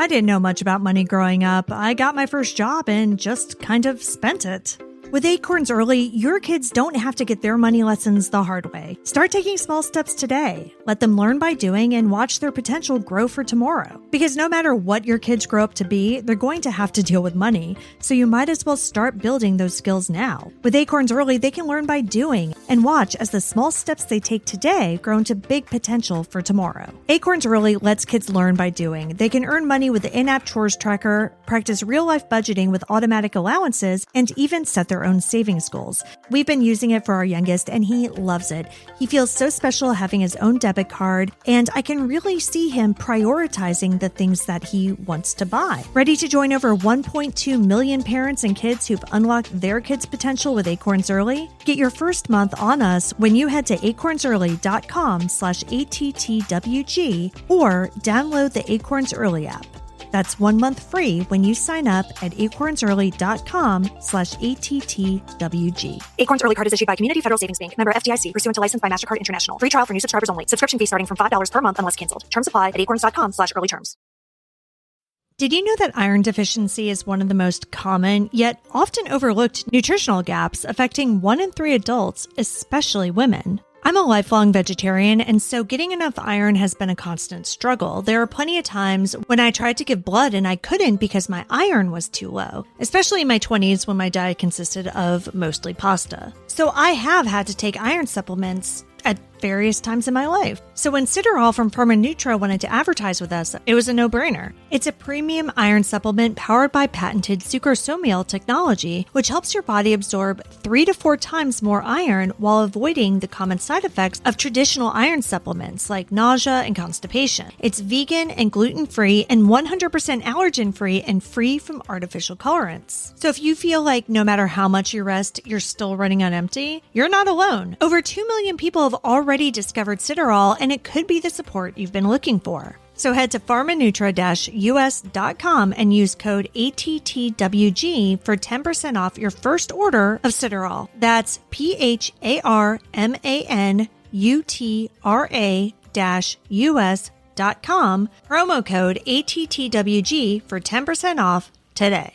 I didn't know much about money growing up. I got my first job and just kind of spent it. With Acorns Early, your kids don't have to get their money lessons the hard way. Start taking small steps today. Let them learn by doing and watch their potential grow for tomorrow. Because no matter what your kids grow up to be, they're going to have to deal with money. So you might as well start building those skills now. With Acorns Early, they can learn by doing and watch as the small steps they take today grow into big potential for tomorrow. Acorns Early lets kids learn by doing. They can earn money with the in-app chores tracker, practice real-life budgeting with automatic allowances, and even set their own savings goals. We've been using it for our youngest and he loves it. He feels so special having his own debit card, and I can really see him prioritizing the things that he wants to buy. Ready to join over 1.2 million parents and kids who've unlocked their kids' potential with Acorns Early? Get your first month on us when you head to acornsearly.com/ATTWG or download the Acorns Early app. That's 1 month free when you sign up at acornsearly.com/ATTWG. Acorns Early Card is issued by Community Federal Savings Bank, member FDIC, pursuant to license by MasterCard International. Free trial for new subscribers only. Subscription fee starting from $5 per month unless canceled. Terms apply at acorns.com/earlyterms. Did you know that iron deficiency is one of the most common, yet often overlooked nutritional gaps affecting 1 in 3 adults, especially women? I'm a lifelong vegetarian, and so getting enough iron has been a constant struggle. There are plenty of times when I tried to give blood and I couldn't because my iron was too low, especially in my 20s when my diet consisted of mostly pasta. So I have had to take iron supplements at various times in my life. So when Ciderol from Nutra wanted to advertise with us, it was a no-brainer. It's a premium iron supplement powered by patented sucrosomial technology, which helps your body absorb 3 to 4 times more iron while avoiding the common side effects of traditional iron supplements like nausea and constipation. It's vegan and gluten-free and 100% allergen-free and free from artificial colorants. So if you feel like no matter how much you rest, you're still running on empty, you're not alone. Over 2 million people have already discovered Ciderol, and it could be the support you've been looking for. So head to pharmanutra-us.com and use code ATTWG for 10% off your first order of Ciderol. That's PHARMANUTRA-US.com, promo code ATTWG for 10% off today.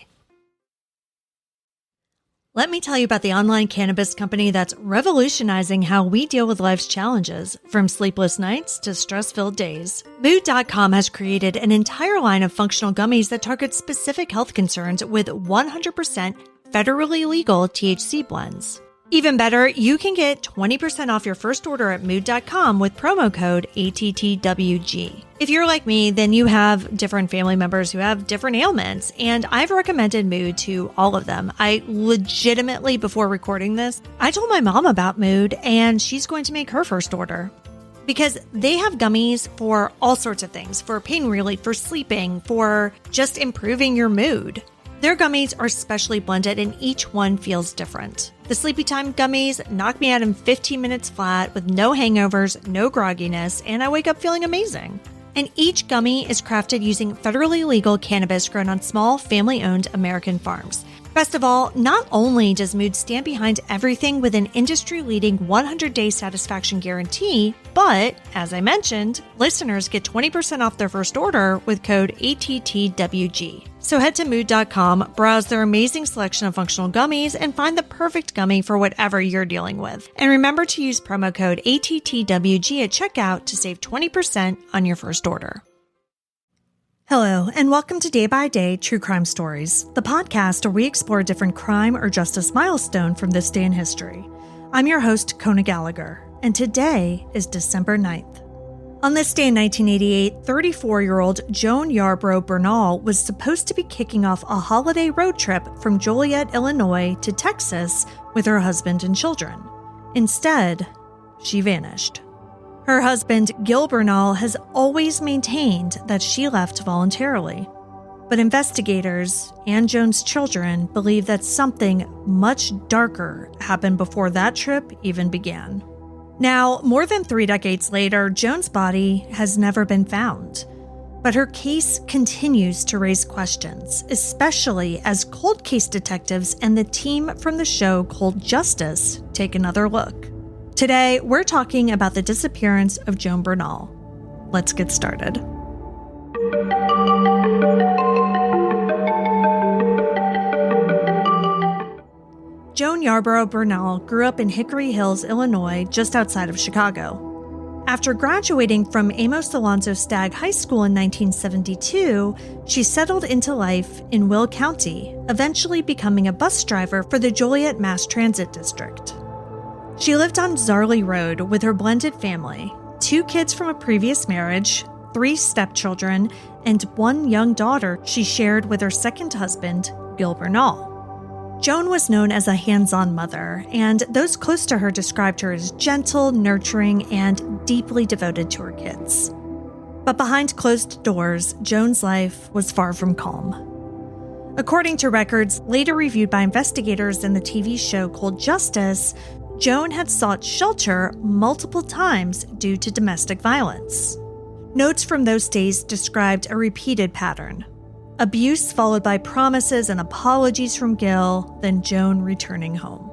Let me tell you about the online cannabis company that's revolutionizing how we deal with life's challenges, from sleepless nights to stress-filled days. Mood.com has created an entire line of functional gummies that target specific health concerns with 100% federally legal THC blends. Even better, you can get 20% off your first order at Mood.com with promo code ATTWG. If you're like me, then you have different family members who have different ailments, and I've recommended Mood to all of them. I legitimately, before recording this, I told my mom about Mood, and she's going to make her first order. Because they have gummies for all sorts of things, for pain relief, for sleeping, for just improving your mood. Their gummies are specially blended and each one feels different. The Sleepy Time gummies knock me out in 15 minutes flat with no hangovers, no grogginess, and I wake up feeling amazing. And each gummy is crafted using federally legal cannabis grown on small, family-owned American farms. Best of all, not only does Mood stand behind everything with an industry-leading 100-day satisfaction guarantee, but, as I mentioned, listeners get 20% off their first order with code ATTWG. So head to Mood.com, browse their amazing selection of functional gummies, and find the perfect gummy for whatever you're dealing with. And remember to use promo code ATTWG at checkout to save 20% on your first order. Hello, and welcome to Day by Day True Crime Stories, the podcast where we explore a different crime or justice milestone from this day in history. I'm your host, Kona Gallagher, and today is December 9th. On this day in 1988, 34-year-old Joan Yarbrough Bernal was supposed to be kicking off a holiday road trip from Joliet, Illinois to Texas with her husband and children. Instead, she vanished. Her husband, Gilbert Bernal, has always maintained that she left voluntarily. But investigators and Joan's children believe that something much darker happened before that trip even began. Now, more than 3 decades later, Joan's body has never been found. But her case continues to raise questions, especially as cold case detectives and the team from the show Cold Justice take another look. Today, we're talking about the disappearance of Joan Bernal. Let's get started. Joan Yarbrough Bernal grew up in Hickory Hills, Illinois, just outside of Chicago. After graduating from Amos Alonzo Stagg High School in 1972, she settled into life in Will County, eventually becoming a bus driver for the Joliet Mass Transit District. She lived on Zarley Road with her blended family, 2 kids from a previous marriage, 3 stepchildren, and 1 young daughter she shared with her second husband, Gilbert Bernal. Joan was known as a hands-on mother, and those close to her described her as gentle, nurturing, and deeply devoted to her kids. But behind closed doors, Joan's life was far from calm. According to records later reviewed by investigators in the TV show Cold Justice, Joan had sought shelter multiple times due to domestic violence. Notes from those days described a repeated pattern. Abuse followed by promises and apologies from Gil, then Joan returning home.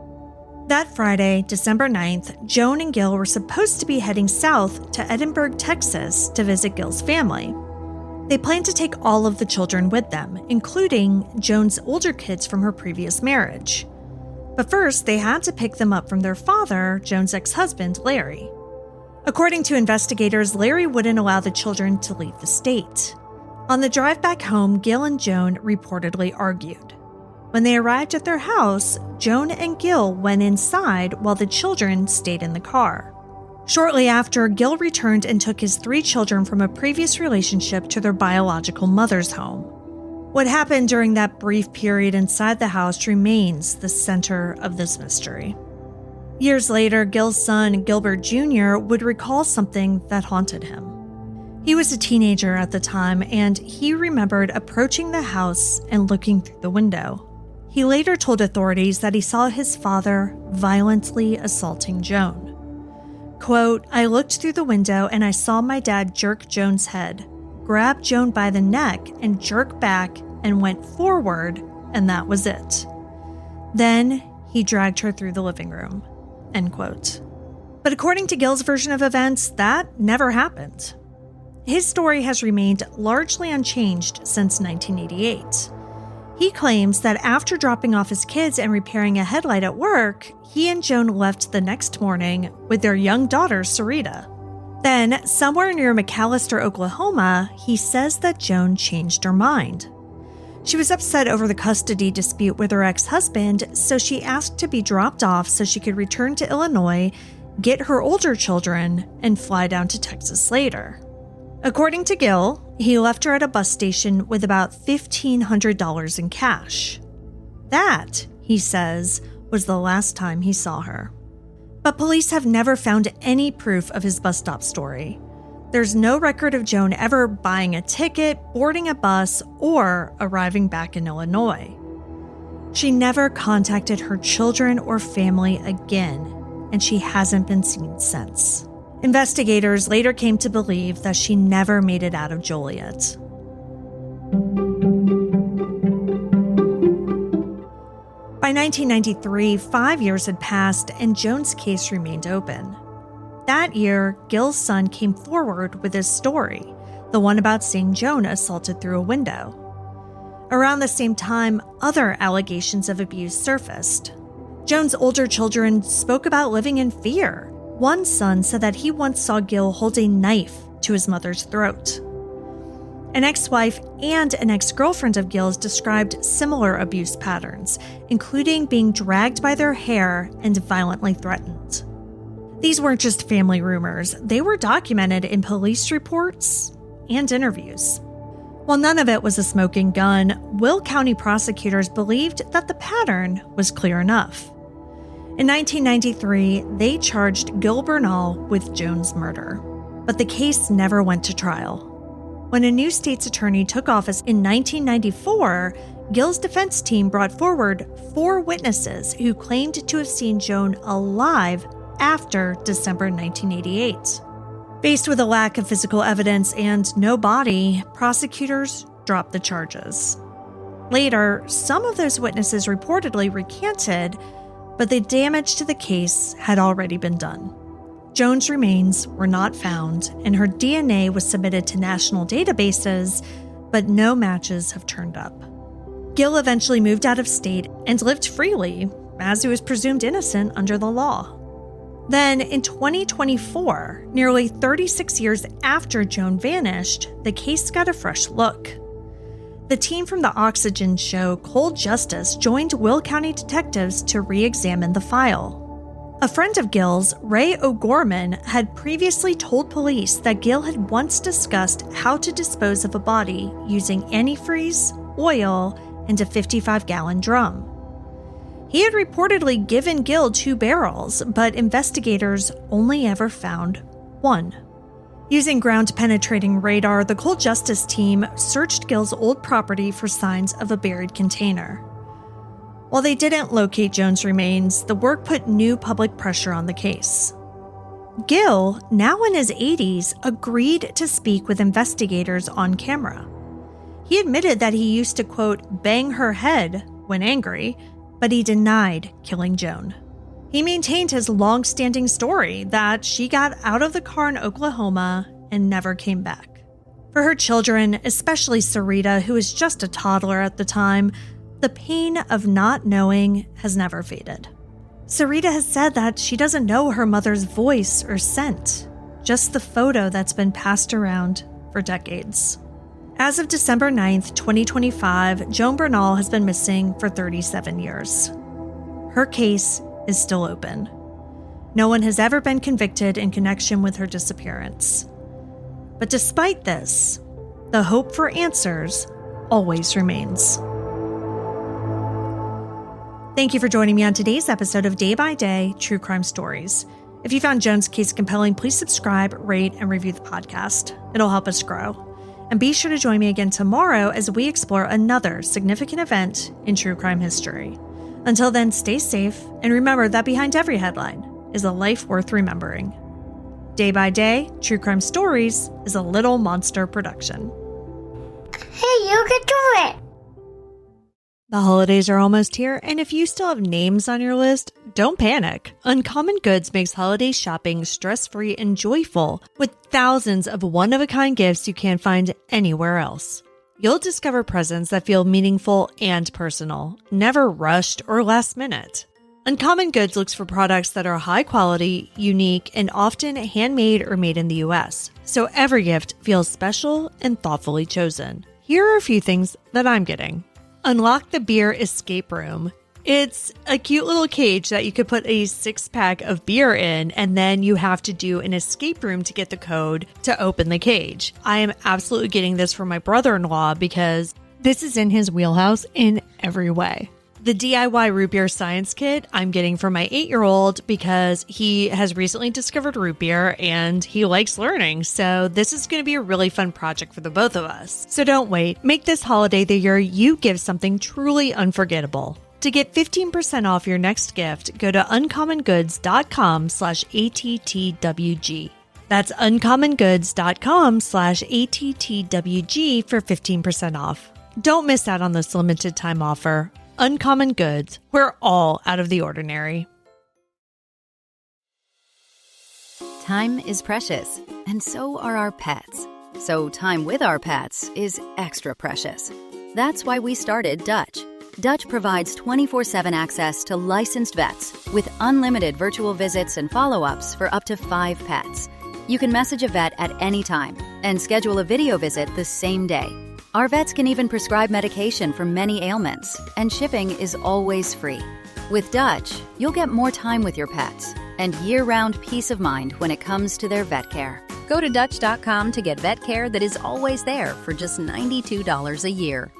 That Friday, December 9th, Joan and Gil were supposed to be heading south to Edinburgh, Texas to visit Gil's family. They planned to take all of the children with them, including Joan's older kids from her previous marriage. But first, they had to pick them up from their father, Joan's ex-husband, Larry. According to investigators, Larry wouldn't allow the children to leave the state. On the drive back home, Gil and Joan reportedly argued. When they arrived at their house, Joan and Gil went inside while the children stayed in the car. Shortly after, Gil returned and took his 3 children from a previous relationship to their biological mother's home. What happened during that brief period inside the house remains the center of this mystery. Years later, Gil's son, Gilbert Jr., would recall something that haunted him. He was a teenager at the time, and he remembered approaching the house and looking through the window. He later told authorities that he saw his father violently assaulting Joan. Quote, "I looked through the window and I saw my dad jerk Joan's head, grab Joan by the neck and jerk back and went forward, and that was it. Then he dragged her through the living room." End quote. But according to Gil's version of events, that never happened. His story has remained largely unchanged since 1988. He claims that after dropping off his kids and repairing a headlight at work, he and Joan left the next morning with their young daughter, Sarita. Then, somewhere near McAllister, Oklahoma, he says that Joan changed her mind. She was upset over the custody dispute with her ex-husband, so she asked to be dropped off so she could return to Illinois, get her older children, and fly down to Texas later. According to Gil, he left her at a bus station with about $1,500 in cash. That, he says, was the last time he saw her. But police have never found any proof of his bus stop story. There's no record of Joan ever buying a ticket, boarding a bus, or arriving back in Illinois. She never contacted her children or family again, and she hasn't been seen since. Investigators later came to believe that she never made it out of Joliet. By 1993, 5 years had passed and Joan's case remained open. That year, Gil's son came forward with his story, the one about seeing Joan assaulted through a window. Around the same time, other allegations of abuse surfaced. Joan's older children spoke about living in fear. One son said that he once saw Gil hold a knife to his mother's throat. An ex-wife and an ex-girlfriend of Gil's described similar abuse patterns, including being dragged by their hair and violently threatened. These weren't just family rumors, they were documented in police reports and interviews. While none of it was a smoking gun, Will County prosecutors believed that the pattern was clear enough. In 1993, they charged Gil Bernal with Joan's murder, but the case never went to trial. When a new state's attorney took office in 1994, Gil's defense team brought forward 4 witnesses who claimed to have seen Joan alive after December 1988. Faced with a lack of physical evidence and no body, prosecutors dropped the charges. Later, some of those witnesses reportedly recanted, but the damage to the case had already been done. Joan's remains were not found, and her DNA was submitted to national databases, but no matches have turned up. Gil eventually moved out of state and lived freely, as he was presumed innocent under the law. Then, in 2024, nearly 36 years after Joan vanished, the case got a fresh look. The team from the Oxygen show Cold Justice joined Will County detectives to re-examine the file. A friend of Gil's, Ray O'Gorman, had previously told police that Gil had once discussed how to dispose of a body using antifreeze, oil, and a 55-gallon drum. He had reportedly given Gil 2 barrels, but investigators only ever found 1. Using ground-penetrating radar, the Cold Justice team searched Gil's old property for signs of a buried container. While they didn't locate Joan's remains, the work put new public pressure on the case. Gil, now in his 80s, agreed to speak with investigators on camera. He admitted that he used to, quote, bang her head when angry, but he denied killing Joan. He maintained his long-standing story that she got out of the car in Oklahoma and never came back. For her children, especially Sarita, who was just a toddler at the time, the pain of not knowing has never faded. Sarita has said that she doesn't know her mother's voice or scent, just the photo that's been passed around for decades. As of December 9th, 2025, Joan Bernal has been missing for 37 years. Her case is still open. No one has ever been convicted in connection with her disappearance. But despite this, the hope for answers always remains. Thank you for joining me on today's episode of Day by Day True Crime Stories. If you found Joan's case compelling, please subscribe, rate, and review the podcast. It'll help us grow. And be sure to join me again tomorrow as we explore another significant event in true crime history. Until then, stay safe, and remember that behind every headline is a life worth remembering. Day by Day True Crime Stories is a Little Monster production. Hey, you can do it! The holidays are almost here, and if you still have names on your list, don't panic. Uncommon Goods makes holiday shopping stress-free and joyful with thousands of one-of-a-kind gifts you can't find anywhere else. You'll discover presents that feel meaningful and personal, never rushed or last minute. Uncommon Goods looks for products that are high quality, unique, and often handmade or made in the US, so every gift feels special and thoughtfully chosen. Here are a few things that I'm getting. Unlock the Beer Escape Room. It's a cute little cage that you could put a 6-pack of beer in, and then you have to do an escape room to get the code to open the cage. I am absolutely getting this for my brother-in-law because this is in his wheelhouse in every way. The DIY root beer science kit I'm getting for my 8-year-old because he has recently discovered root beer and he likes learning. So this is going to be a really fun project for the both of us. So don't wait. Make this holiday the year you give something truly unforgettable. To get 15% off your next gift, go to uncommongoods.com/ATTWG. That's uncommongoods.com/ATTWG for 15% off. Don't miss out on this limited time offer. Uncommon Goods. We're all out of the ordinary. Time is precious, and so are our pets. So time with our pets is extra precious. That's why we started Dutch. Dutch provides 24/7 access to licensed vets with unlimited virtual visits and follow-ups for up to 5 pets. You can message a vet at any time and schedule a video visit the same day. Our vets can even prescribe medication for many ailments, and shipping is always free. With Dutch, you'll get more time with your pets and year-round peace of mind when it comes to their vet care. Go to Dutch.com to get vet care that is always there for just $92 a year.